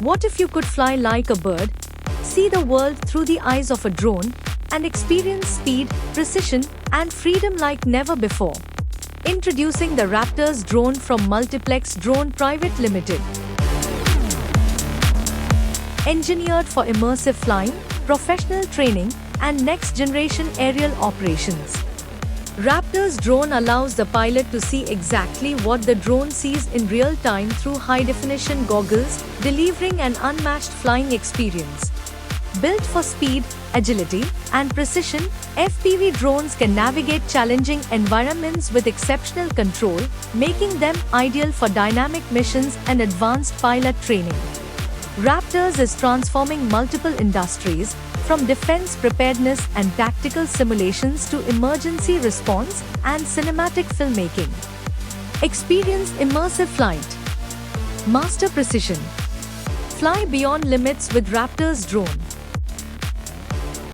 What if you could fly like a bird, see the world through the eyes of a drone, and experience speed, precision, and freedom like never before? Introducing the RAPTOR drone from Multiplex Drone Pvt Limited. Engineered for immersive flying, professional training, and next-generation aerial operations. RAPTOR drone allows the pilot to see exactly what the drone sees in real time through high-definition goggles, delivering an unmatched flying experience. Built for speed, agility, and precision, FPV drones can navigate challenging environments with exceptional control, making them ideal for dynamic missions and advanced pilot training. RAPTOR is transforming multiple industries, from defense preparedness and tactical simulations to emergency response and cinematic filmmaking. Experience immersive flight. Master precision. Fly beyond limits with RAPTOR drone.